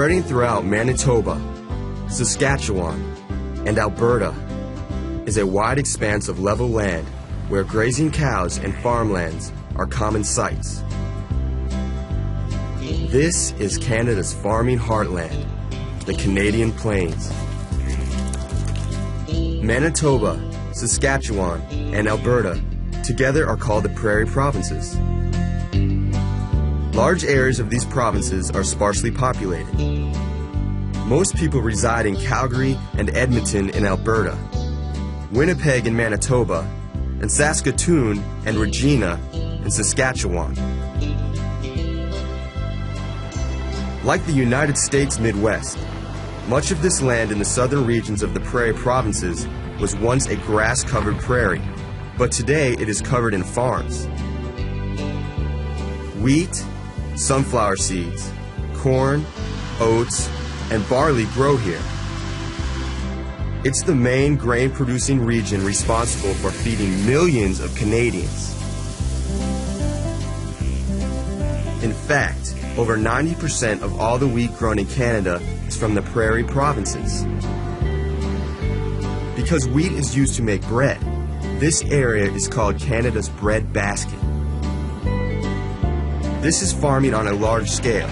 Spreading throughout Manitoba, Saskatchewan, and Alberta is a wide expanse of level land where grazing cows and farmlands are common sights. This is Canada's farming heartland, the Canadian Plains. Manitoba, Saskatchewan, and Alberta together are called the Prairie Provinces. Large areas of these provinces are sparsely populated. Most people reside in Calgary and Edmonton in Alberta, Winnipeg in Manitoba, and Saskatoon and Regina in Saskatchewan. Like the United States Midwest, much of this land in the southern regions of the Prairie Provinces was once a grass-covered prairie, but today it is covered in farms. Wheat, sunflower seeds, corn, oats, and barley grow here. It's the main grain-producing region responsible for feeding millions of Canadians. In fact, over 90% of all the wheat grown in Canada is from the Prairie Provinces. Because wheat is used to make bread, this area is called Canada's bread basket. This is farming on a large scale.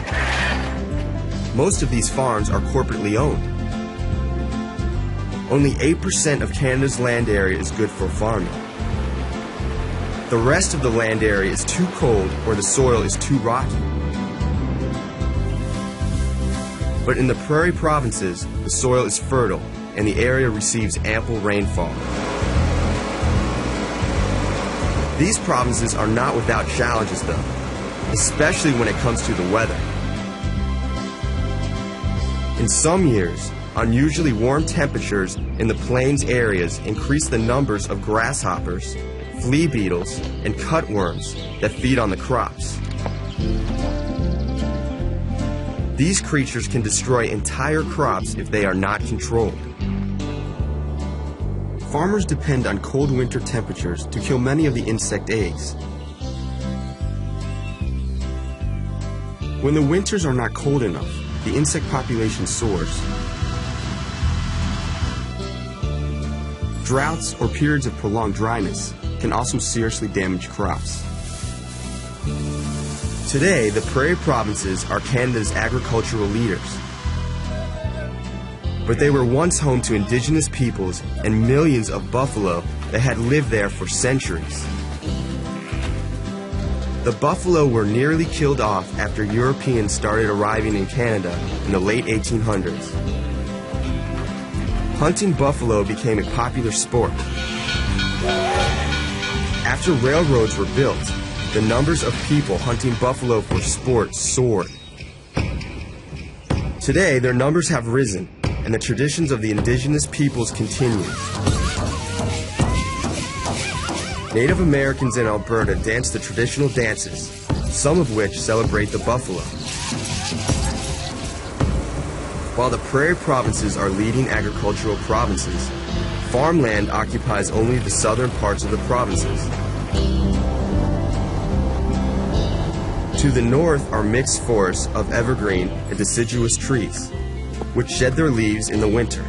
Most of these farms are corporately owned. Only 8% of Canada's land area is good for farming. The rest of the land area is too cold or the soil is too rocky. But in the Prairie Provinces, the soil is fertile and the area receives ample rainfall. These provinces are not without challenges though, especially when it comes to the weather. In some years, unusually warm temperatures in the plains areas increase the numbers of grasshoppers, flea beetles, and cutworms that feed on the crops. These creatures can destroy entire crops if they are not controlled. Farmers depend on cold winter temperatures to kill many of the insect eggs. When the winters are not cold enough, the insect population soars. Droughts or periods of prolonged dryness can also seriously damage crops. Today, the Prairie Provinces are Canada's agricultural leaders. But they were once home to Indigenous peoples and millions of buffalo that had lived there for centuries. The buffalo were nearly killed off after Europeans started arriving in Canada in the late 1800s. Hunting buffalo became a popular sport. After railroads were built, the numbers of people hunting buffalo for sport soared. Today, their numbers have risen, and the traditions of the Indigenous peoples continue. Native Americans in Alberta dance the traditional dances, some of which celebrate the buffalo. While the Prairie Provinces are leading agricultural provinces, farmland occupies only the southern parts of the provinces. To the north are mixed forests of evergreen and deciduous trees, which shed their leaves in the winter.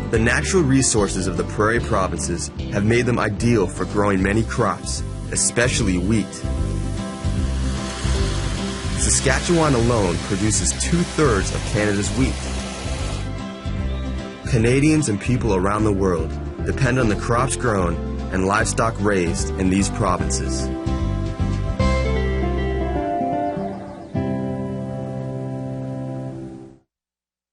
The natural resources of the Prairie Provinces have made them ideal for growing many crops, especially wheat. Saskatchewan alone produces 2/3 of Canada's wheat. Canadians and people around the world depend on the crops grown and livestock raised in these provinces.